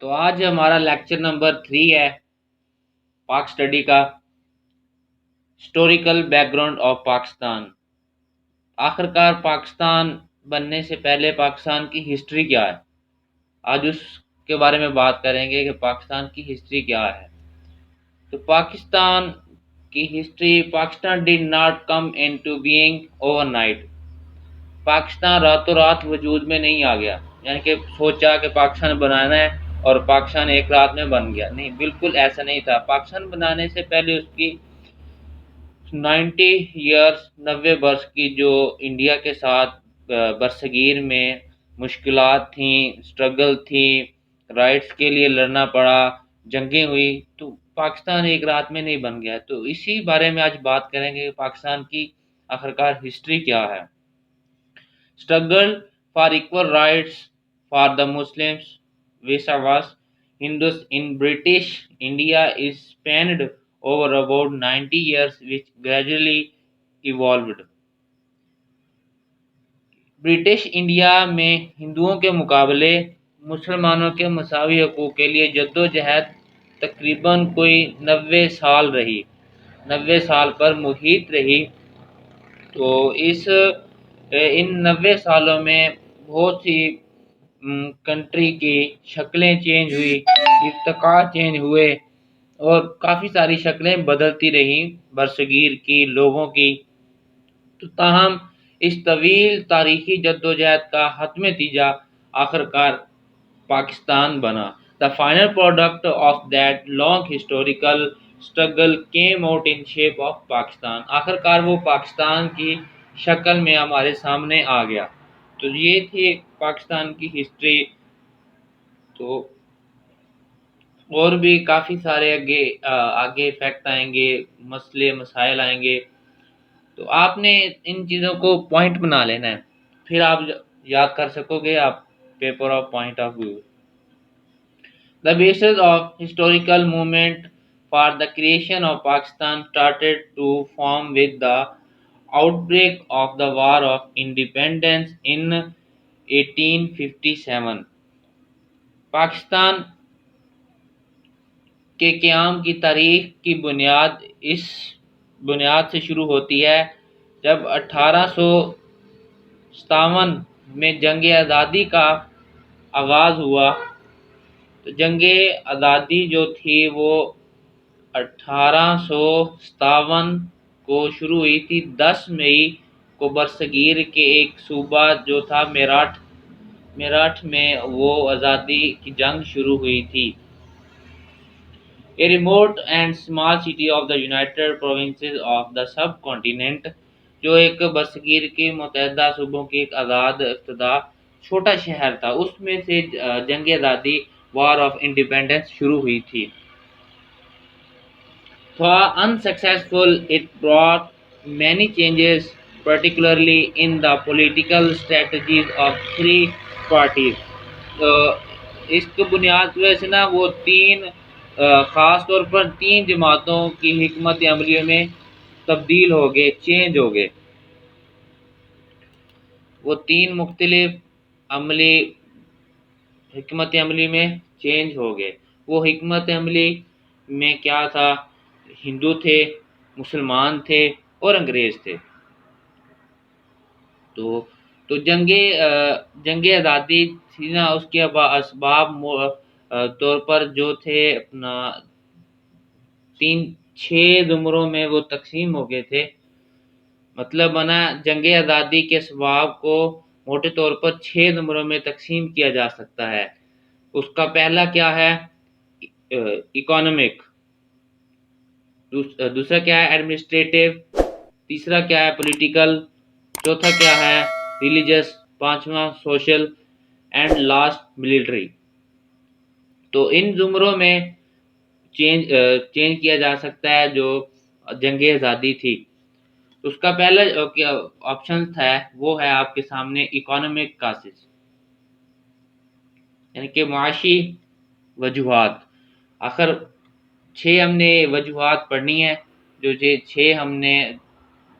تو آج ہمارا لیکچر نمبر 3 ہے پاک اسٹڈی کا historical back ground of Pakistan. آخرکار پاکستان بننے سے پہلے پاکستان کی ہسٹری کیا ہے، آج اس کے بارے میں بات کریں گے کہ پاکستان کی ہسٹری کیا ہے۔ تو Pakistan ڈid not come into being overnight۔ Pakistan راتوں رات وجود میں نہیں آ گیا، یعنی کہ سوچا کہ پاکستان بنانا ہے اور پاکستان ایک رات میں بن گیا، نہیں، بالکل ایسا نہیں تھا۔ پاکستان بنانے سے پہلے اس کی 90 برس کی جو انڈیا کے ساتھ برصغیر میں مشکلات تھیں، سٹرگل تھی، رائٹس کے لیے لڑنا پڑا، جنگیں ہوئی، تو پاکستان ایک رات میں نہیں بن گیا۔ تو اسی بارے میں آج بات کریں گے کہ پاکستان کی آخرکار ہسٹری کیا ہے۔ Struggle for equal rights for the Muslims vis-a-vis Hindus in British India is spanned over about 90 years, which gradually evolved۔ British India میں ہندوؤں کے مقابلے مسلمانوں کے مساوی حقوق کے لیے جدوجہد تقریباً کوئی 90 سال رہی، 90 سال پر محیط رہی۔ تو ان 90 سالوں میں بہت سی کنٹری کی شکلیں چینج ہوئی، ارتقا چینج ہوئے اور کافی ساری شکلیں بدلتی رہیں برصغیر کی لوگوں کی۔ تو تاہم اس طویل تاریخی جدوجہد کا حتمی نتیجہ آخرکار پاکستان بنا۔ The final product of that long historical struggle came out in shape of Pakistan۔ آخرکار وہ پاکستان کی شکل میں ہمارے سامنے آ گیا۔ تو یہ تھی پاکستان کی ہسٹری۔ تو اور بھی کافی سارے آگے فیکٹ آئیں گے، مسئلے مسائل آئیں گے، تو آپ نے ان چیزوں کو پوائنٹ بنا لینا ہے، پھر آپ یاد کر سکو گے آپ paper of point of view. The basis of historical movement for the creation of Pakistan started to form with the outbreak of the War of Independence in 1857۔ Pakistan کے قیام کی تاریخ کی اس بنیاد سے شروع ہوتی ہے جب 1857 میں جنگ آزادی کا آغاز ہوا۔ تو جنگ آزادی جو تھی وہ 1857 کو شروع ہوئی تھی۔ 10 مئی کو برصغیر کے ایک صوبہ جو تھا میرٹھ میں وہ آزادی کی جنگ شروع ہوئی تھی۔ A remote and small city of the United Provinces of the Subcontinent، جو ایک برصغیر کے متحدہ صوبوں کی ایک آزاد ابتدا چھوٹا شہر تھا، اس میں سے جنگ آزادی وار آف انڈیپینڈنس شروع ہوئی تھی۔ Though unsuccessful, it brought many changes, particularly in the political strategies of three parties۔ تو اس کو بنیاد کی وجہ سے نا وہ خاص طور پر 3 جماعتوں کی حکمت عملی میں تبدیل ہو گئے، چینج ہو گئے۔ وہ 3 مختلف حکمت عملی میں چینج ہو گئے۔ وہ حکمت عملی میں کیا تھا؟ ہندو تھے، مسلمان تھے اور انگریز تھے۔ تو جنگ آزادی تھی نا، اس کے اسباب طور پر جو تھے اپنا 6 زمروں میں وہ تقسیم ہو گئے تھے۔ مطلب بنا جنگ آزادی کے اسباب کو موٹے طور پر 6 زمروں میں تقسیم کیا جا سکتا ہے۔ اس کا پہلا کیا ہے؟ اکانومک، دوسرا کیا ہے؟ ایڈمنسٹریٹو، تیسرا کیا ہے؟ پولیٹیکل، چوتھا کیا ہے؟ ریلیجس، پانچواں سوشل اینڈ لاسٹ ملٹری۔ تو ان زمروں میں چینج کیا جا سکتا ہے جو جنگ آزادی تھی۔ اس کا پہلا آپشن تھا وہ ہے آپ کے سامنے اکانومک کاسز، یعنی کہ معاشی وجوہات۔ آخر 6 ہم نے وجوہات پڑھنی ہے، جو 6 ہم نے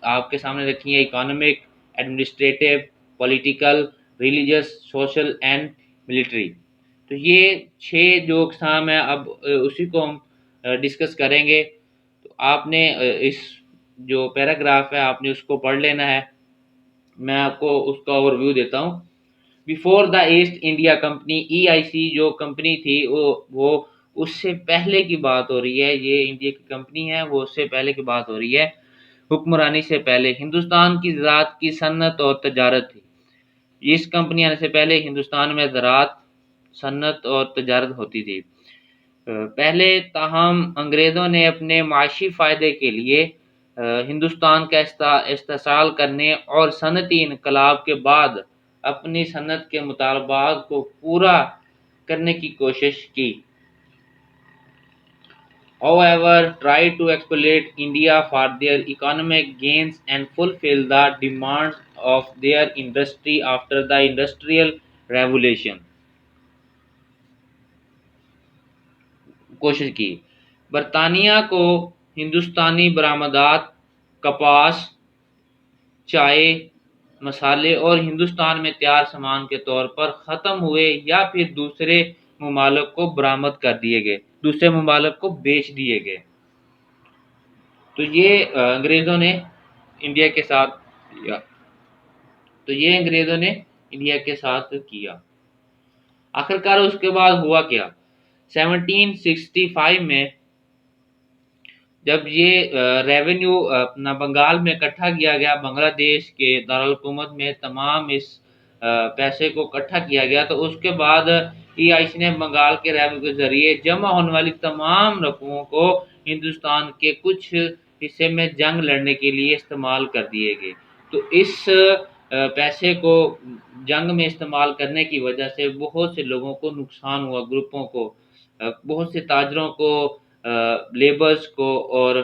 آپ کے سامنے رکھی ہیں: economic, administrative, political, religious, social and military. تو یہ 6 جو اقسام ہیں، اب اسی کو ہم ڈسکس کریں گے. تو آپ نے اس جو پیراگراف ہے آپ نے اس کو پڑھ لینا ہے. میں آپ کو اس کا اوور ویو دیتا ہوں. Before the East India Company, E I C جو کمپنی تھی وہ اس سے پہلے کی بات ہو رہی ہے. یہ انڈیا کی کمپنی ہے، وہ اس سے پہلے کی بات ہو رہی ہے. حکمرانی سے پہلے ہندوستان کی زراعت کی صنعت اور تجارت تھی. اس کمپنی آنے سے پہلے ہندوستان میں زراعت، صنعت اور تجارت ہوتی تھی. پہلے تاہم انگریزوں نے اپنے معاشی فائدے کے لیے ہندوستان کا استحصال کرنے اور صنعتی انقلاب کے بعد اپنی صنعت کے مطالبات کو پورا کرنے کی کوشش کی. However, tried to exploit India for their economic gains and fulfill the demands of their industry after the Industrial Revolution. کوشش کی برطانیہ کو ہندوستانی برآمدات، کپاس، چائے، مسالے اور ہندوستان میں تیار سامان کے طور پر ختم ہوئے یا پھر دوسرے ممالک کو برآمد کر دیے گئے، دوسرے ممالک کو بیچ دیے گئے. تو یہ انگریزوں نے انڈیا کے ساتھ کیا. تو یہ انگریزوں نے انڈیا کے ساتھ کیا. آخرکار اس کے بعد ہوا کیا؟ 1765 میں جب یہ ریونیو اپنا بنگال میں اکٹھا کیا گیا، بنگلہ دیش کے دارالحکومت میں تمام اس پیسے کو اکٹھا کیا گیا، تو اس کے بعد ای آئی سی نے بنگال کے ریونیو کے ذریعے جمع ہونے والی تمام رقموں کو ہندوستان کے کچھ حصے میں جنگ لڑنے کے لیے استعمال کر دیے گئے. تو اس پیسے کو جنگ میں استعمال کرنے کی وجہ سے بہت سے لوگوں کو نقصان ہوا، گروپوں کو، بہت سے تاجروں کو، لیبرز کو اور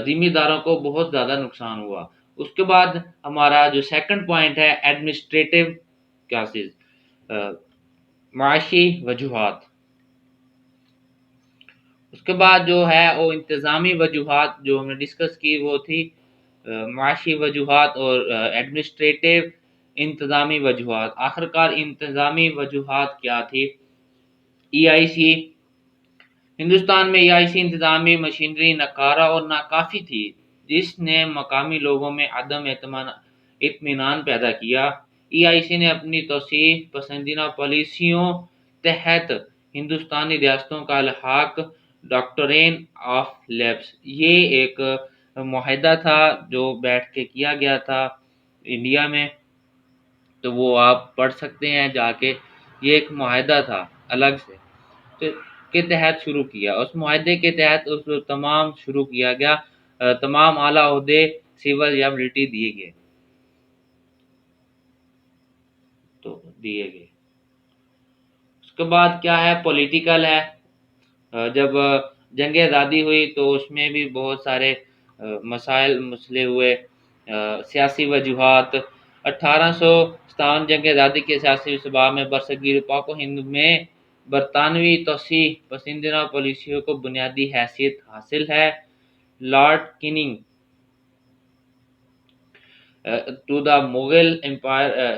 ذمہ داروں کو بہت زیادہ نقصان ہوا. اس کے بعد ہمارا جو سیکنڈ پوائنٹ ہے ایڈمنسٹریٹو کاسز، معاشی وجوہات. اس کے بعد جو ہے وہ انتظامی وجوہات جو ہم نے ڈسکس کی وہ تھی معاشی وجوہات اور ایڈمنسٹریٹو انتظامی وجوہات. آخرکار انتظامی وجوہات کیا تھی؟ ای آئی سی ہندوستان میں ای آئی سی انتظامی مشینری ناکارہ اور ناکافی تھی، جس نے مقامی لوگوں میں عدم اطمینان پیدا کیا. ای آئی سی نے اپنی توسیع پسندانہ پالیسیوں تحت ہندوستانی ریاستوں کا الحاق ڈاکٹرین آف لیپس، یہ ایک معاہدہ تھا جو بیٹھ کے کیا گیا تھا انڈیا میں. تو وہ آپ پڑھ سکتے ہیں جا کے. یہ ایک معاہدہ تھا الگ سے کے تحت شروع کیا. اس معاہدے کے تحت اس کو تمام شروع کیا گیا، تمام اعلیٰ عہدے سول یا ملٹری دیے گئے. تو دیے گئے. اس کے بعد کیا ہے؟ پولیٹیکل ہے. جب جنگ آزادی ہوئی تو اس میں بھی بہت سارے مسائل مسئلے ہوئے. سیاسی وجوہات 1857 جنگ آزادی کے سیاسی صبا میں برصغیر پاک و ہند میں برطانوی توسیع پسندانہ پالیسیوں کو بنیادی حیثیت حاصل ہے. Lord Canning to the Mughal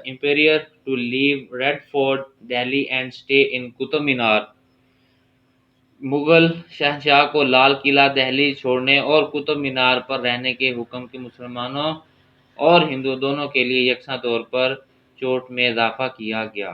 emperor to leave Red Fort, Delhi and stay in Qutub Minar. Mughal شہنشاہ کو لال قلعہ دہلی چھوڑنے اور قطب مینار پر رہنے کے حکم کی مسلمانوں اور ہندو دونوں کے لیے یکساں طور پر چوٹ میں اضافہ کیا گیا.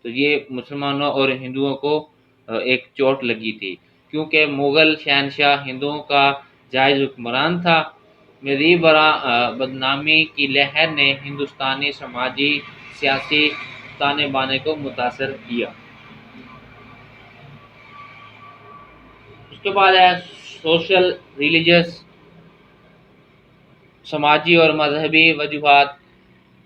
تو یہ مسلمانوں اور ہندوؤں کو ایک چوٹ لگی تھی کیونکہ مغل شہنشاہ ہندوؤں کا جائز حکمران تھا. مزید برآں بدنامی کی لہر نے ہندوستانی سماجی سیاسی تانے بانے کو متاثر کیا. اس کے بعد ہے سوشل ریلیجس، سماجی اور مذہبی وجوہات.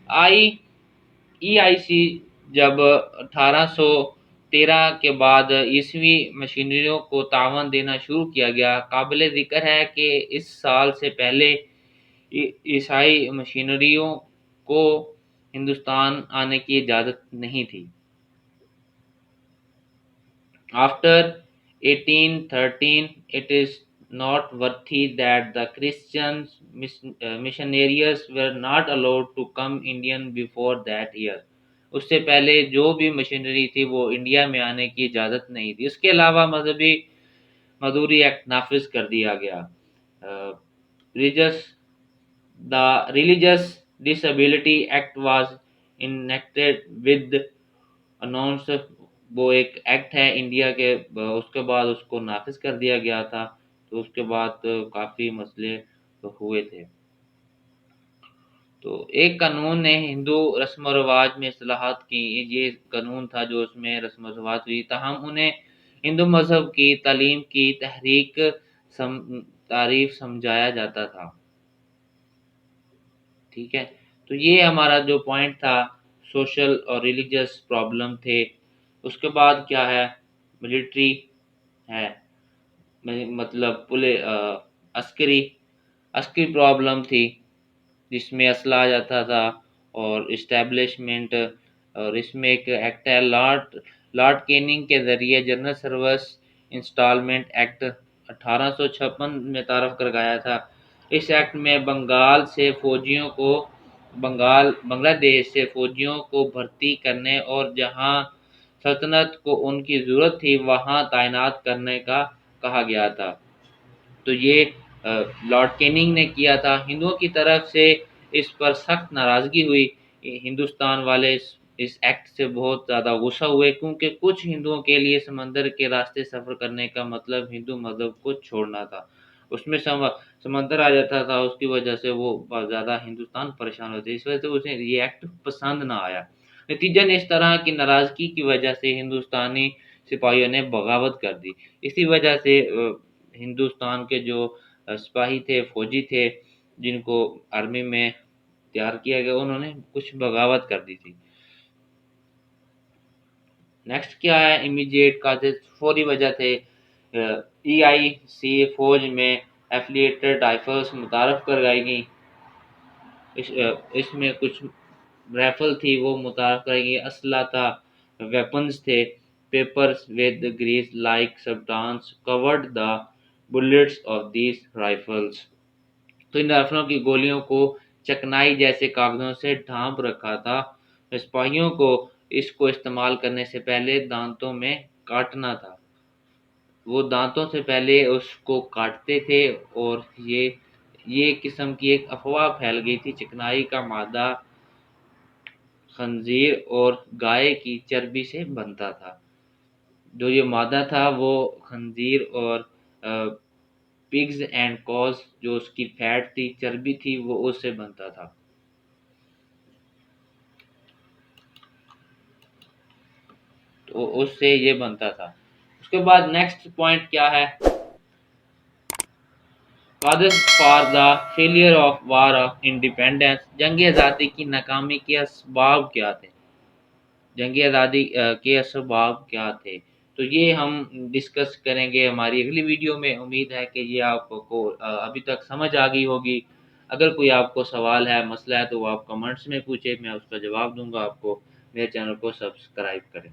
ای آئی سی جب 1813 کے بعد عیسوی مشینریوں کو تعاون دینا شروع کیا گیا. قابل ذکر ہے کہ اس سال سے پہلے عیسائی مشینریوں کو ہندوستان آنے کی اجازت نہیں تھی. After 1813, it is noteworthy that the Christian missionaries were not allowed to come Indian before that year. اس سے پہلے جو بھی مشینری تھی وہ انڈیا میں آنے کی اجازت نہیں تھی۔ اس کے علاوہ مذہبی معذوری ایکٹ نافذ کر دیا گیا۔ Religious The Religious Disability Act was enacted with announced، وہ ایک ایکٹ ہے انڈیا کے، اس کے بعد اس کو نافذ کر دیا گیا تھا، تو اس کے بعد کافی مسئلے ہوئے تھے۔ تو ایک قانون نے ہندو رسم و رواج میں اصلاحات کی، یہ قانون تھا جو اس میں رسم و رواج ہوئی، تاہم انہیں ہندو مذہب کی تعلیم کی تحریک تعریف سمجھایا جاتا تھا۔ ٹھیک ہے، تو یہ ہمارا جو پوائنٹ تھا سوشل اور ریلیجس پرابلم تھے۔ اس کے بعد کیا ہے، ملٹری ہے، مطلب عسکری پرابلم تھی، جس میں اسلحہ جاتا تھا، اور اسٹیبلشمنٹ، اور اس میں ایک ایکٹ ہے لارڈ کیننگ کے ذریعے جنرل سروس انسٹالمنٹ ایکٹ 1856 میں تعارف کروایا تھا۔ اس ایکٹ میں بنگلہ دیش سے فوجیوں کو بھرتی کرنے اور جہاں سلطنت کو ان کی ضرورت تھی وہاں تعینات کرنے کا کہا گیا تھا۔ تو یہ لارڈ کیننگ نے کیا تھا۔ ہندوؤں کی طرف سے اس پر سخت ناراضگی ہوئی، ہندوستان والے اس ایکٹ سے بہت زیادہ غصہ ہوئے، کیونکہ کچھ ہندوؤں کے لیے سمندر کے راستے سفر کرنے کا مطلب ہندو مذہب کو چھوڑنا تھا۔ اس میں سمندر آ جاتا تھا، اس کی وجہ سے وہ بہت زیادہ ہندوستان پریشان ہوتے، اس وجہ سے اسے یہ ایکٹ پسند نہ آیا۔ نتیجن اس طرح کی ناراضگی کی وجہ سے ہندوستانی سپاہیوں نے بغاوت کر دی۔ اسی وجہ سے ہندوستان کے جو سپاہی تھے، فوجی تھے، جن کو آرمی میں تیار کیا گیا، انہوں نے کچھ بغاوت کر دی تھی۔ نیکسٹ کیا ہے، امیجیٹ کازز، فوری وجہ تھے۔ ای آئی سی فوج میں ایفلیٹڈ رائفلز متعارف کروائی گئیں، اس میں کچھ رائفل تھی وہ متعارف کرائی گئی، اسلحہ تھا، ویپنز تھے، papers with grease like substance covered the bullets of these rifles. تو ان رائفلوں کی گولیوں کو چکنائی جیسے کاغذوں سے ڈھانپ رکھا تھا۔ سپاہیوں کو اس کو استعمال کرنے سے پہلے دانتوں میں کاٹنا تھا، وہ دانتوں سے پہلے اس کو کاٹتے تھے، اور یہ قسم کی ایک افواہ پھیل گئی تھی۔ چکنائی کا مادہ خنزیر اور گائے کی چربی سے بنتا تھا، جو یہ مادہ تھا وہ خنزیر اور پگز اینڈ کوز، جو اس کی فیٹ تھی، چربی تھی، وہ اس سے بنتا تھا۔ تو اس سے یہ بنتا تھا۔ اس کے بعد نیکسٹ پوائنٹ کیا ہے، causes for the failure of war of independence, جنگ آزادی کی ناکامی کے اسباب کیا تھے، جنگ آزادی کے اسباب کیا تھے، تو یہ ہم ڈسکس کریں گے ہماری اگلی ویڈیو میں۔ امید ہے کہ یہ آپ کو ابھی تک سمجھ آ گئی ہوگی۔ اگر کوئی آپ کو سوال ہے، مسئلہ ہے، تو وہ آپ کمنٹس میں پوچھیں، میں اس کا جواب دوں گا آپ کو۔ میرے چینل کو سبسکرائب کریں۔